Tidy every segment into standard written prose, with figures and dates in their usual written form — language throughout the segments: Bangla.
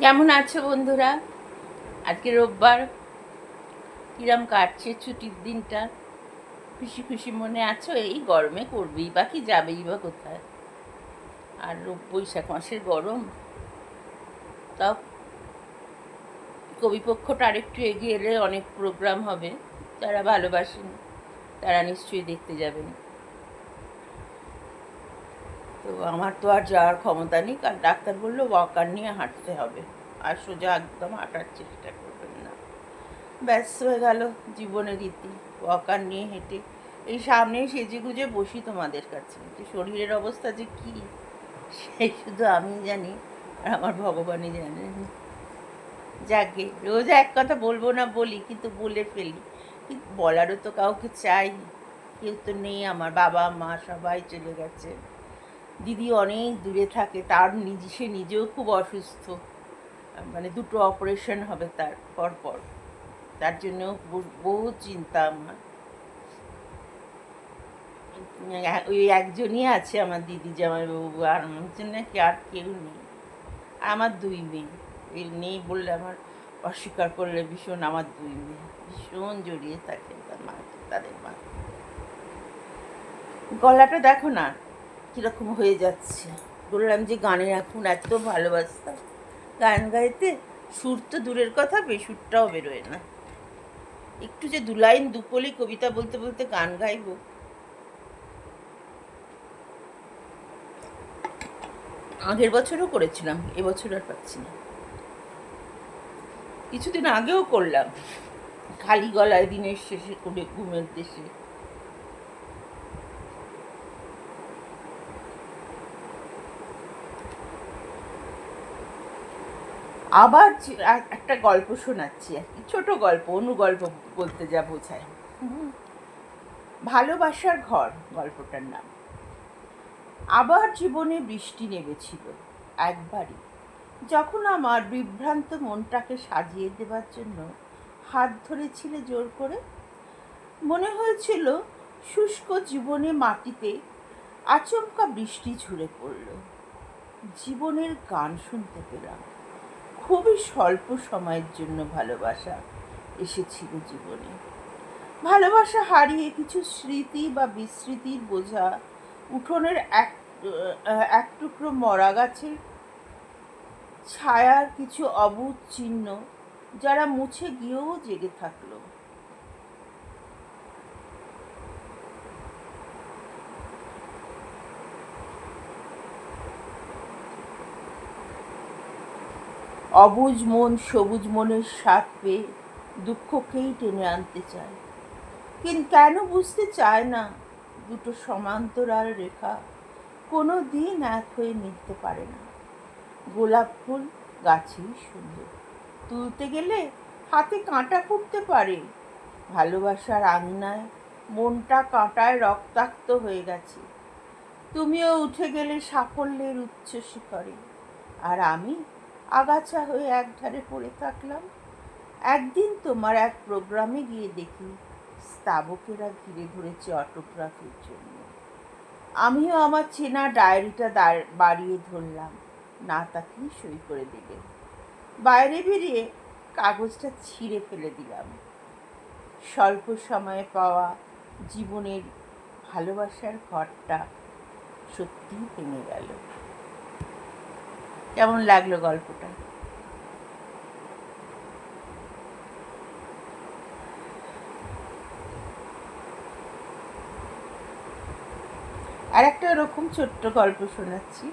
কেমন আছো বন্ধুরা? আজকে রোববার, কিরম কাটছে ছুটির দিনটা? খুশি খুশি মনে আছো? এই গরমে করবেই বা কি, যাবেই বা কোথায়? আর বৈশাখ মাসের গরম। তাও কবিপক্ষটা আরেকটু এগিয়ে এলে অনেক প্রোগ্রাম হবে। যারা ভালোবাসেন তারা নিশ্চয়ই দেখতে যাবেন। তো আমার তো আর যাওয়ার ক্ষমতা নেই, কারণ ডাক্তার বললো ওয়াকার নিয়ে হাঁটতে হবে, আর সোজা একদম হাঁটার চেষ্টা করবেন না। ব্যস্ত হয়ে গেল জীবনের রীতি। ওয়াকার নিয়ে হেঁটে এই সামনে সেজে গুজে বসি তোমাদের কাছে, যে শরীরের অবস্থা যে কী সেই শুধু আমি জানি আর আমার ভগবানই জানেন। যাকে রোজ এক কথা বলবো না বলি, কিন্তু বলে ফেলি। কিন্তু বলারও তো কাউকে চাই, কেউ তো নেই। আমার বাবা মা সবাই চলে গেছে। দিদি অনেক দূরে থাকে, তার সে নিজেও খুব অসুস্থ, মানে দুটো অপারেশন হবে তার পর। তার জন্য বহু চিন্তা আমার। ওই একজনই আছে আমার দিদি জামাইবাবু, আর আমার জন্য কি আর কেউ নেই। আর আমার দুই মেয়ে, এই নেই বললে আমার, অস্বীকার করলে ভীষণ, আমার দুই মেয়ে ভীষণ জড়িয়ে থাকে তার মাকে, তাদের মা। গলাটা দেখো না কীরকম হয়ে যাচ্ছে। বললাম যে গানের এখন এত ভালোবাসতাম, গান গাইতে সুর তো দূরের কথা, বেসুরটাও বেরোয় না। একটু যে দু লাইন দুপলি কবিতা বলতে বলতে গান গাইবো, আগের বছরও করেছিলাম, এবছর আর পাচ্ছি না। কিছুদিন আগেও করলাম, খালি গলায় দিনের শেষে করে ঘুমের দেশে। আবার একটা গল্প শোনাচ্ছি, আর কি ছোট গল্প, অনুগল্প বলতে যা বোঝায়। ভালোবাসার ঘর গল্পটার নাম। আবার জীবনে বৃষ্টি নেমেছিল একবারই, যখন আমার বিভ্রান্ত মনটাকে সাজিয়ে দেবার জন্য হাত ধরেছিলে জোর করে। মনে হয়েছিল শুষ্ক জীবনে মাটিতে আচমকা বৃষ্টি ঝরে পড়ল। জীবনের গান শুনতে পেলাম। খুবই স্বল্প সময়ের জন্য ভালোবাসা এসেছিল জীবনে। ভালোবাসা হারিয়ে কিছু স্মৃতি বা বিস্মৃতির বোঝা, উঠোনের এক টুকরো মরা গাছের ছায়ার কিছু অবুঝ চিহ্ন, যারা মুছে গিয়েও জেগে থাকলো। অবুঝ মন সবুজ মনের স্বাদ পেয়ে দুঃখকেই টেনে আনতে চায়, কিন্তু কেন বুঝতে চায় না দুটো সমান্তরাল রেখা কোনো দিন এক হয়ে মিলতে পারে না। গোলাপ ফুল গাছেই সুন্দর, তুলতে গেলে হাতে কাঁটা ফুটতে পারে। ভালোবাসার আঙিনায় মনটা কাঁটায় রক্তাক্ত হয়ে গেছে। তুমিও উঠে গেলে সাফল্যের উচ্চ শিখরে, আর আমি আগাছা হয়ে একধারে পড়ে থাকলাম। একদিন তোমার এক প্রোগ্রামে গিয়ে দেখি স্তাবকেরা ঘিরে ধরেছে অটোগ্রাফের জন্য। আমিও আমার চেনা ডায়েরিটা বাড়িয়ে ধরলাম, না তাকেই সই করে দিলে। বাইরে বেরিয়ে কাগজটা ছিঁড়ে ফেলে দিলাম। স্বল্প সময়ে পাওয়া জীবনের ভালোবাসার ঘরটা সত্যিই ভেঙে গেল। কেমন লাগলো গল্পটা? আর একটা এরকম ছোট্ট গল্প শোনাচ্ছি।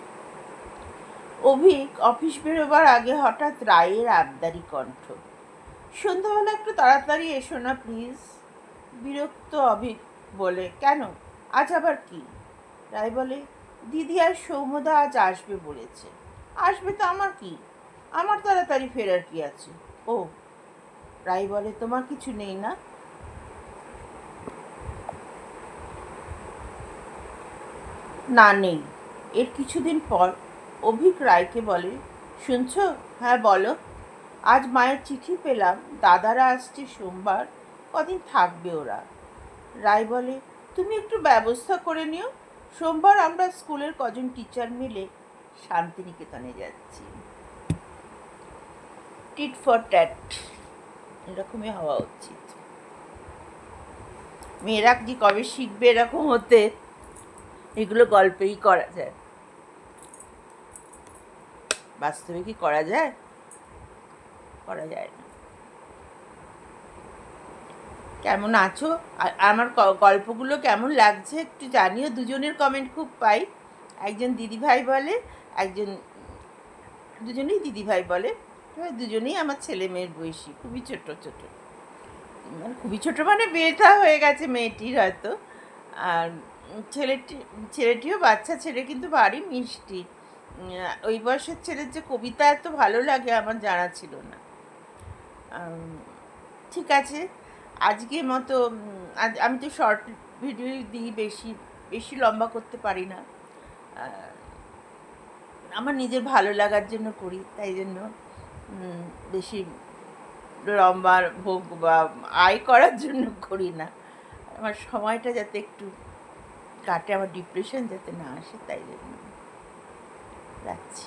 অভিক অফিস বেরোবার আগে হঠাৎ রায়ের আবদারি কণ্ঠ, সন্ধ্যাবেলা একটু তাড়াতাড়ি এসো না প্লিজ। বিরক্ত অভিক বলে, কেন, আজ আবার কি? রায় বলে, দিদি আর সৌম্যদা আজ আসবে বলেছে। আসবে তো আমার কি, আমার তাড়াতাড়ি ফেরার কি আছে? ও। রায় বলে, তোমার কিছু নেই না? না, নেই। এর কিছুদিন পর অভিক রায়কে বলে, শুনছ? হ্যাঁ বলো। আজ মায়ের চিঠি পেলাম, দাদারা আসছে সোমবার, কদিন থাকবে ওরা। রায় বলে, তুমি একটু ব্যবস্থা করে নিও, সোমবার আমরা স্কুলের কজন টিচার মিলে শান্তিনিকেতনে যাচ্ছি। টিট ফর ট্যাট, এরকমই হওয়া উচিত। মেয়েরা কি কবে শিখবে এরকম হতে? এগুলো গল্পেই করা যায়, বাস্তবে কি করা যায়? করা যায় না। কেমন আছো? আমার গল্পগুলো কেমন লাগছে একটু জানিও। দুজনের কমেন্ট খুব পাই। একজন দিদিভাই বলে, একজন, দুজনেই দিদিভাই বলে। দুজনেই আমার ছেলে মেয়ের বয়সী, খুবই ছোট ছোট, মানে খুবই ছোট মানে বিয়েটা হয়ে গেছে মেয়েটির হয়তো। আর ছেলেটিও বাচ্চা ছেলে, কিন্তু ভারী মিষ্টি। ওই বয়সের ছেলের যে কবিতা এত ভালো লাগে আমার জানা ছিল না। ঠিক আছে, আজকের মতো আজ আমি তো শর্ট ভিডিও দিই, বেশি বেশি লম্বা করতে পারি না। আমার নিজের ভালো লাগার জন্য করি, তাই জন্য বেশি লম্বা ভোগ বা আয় করার জন্য করি না। আমার সময়টা যাতে একটু কাটে, আমার ডিপ্রেশন যাতে না আসে, তাই জন্য রাখছি।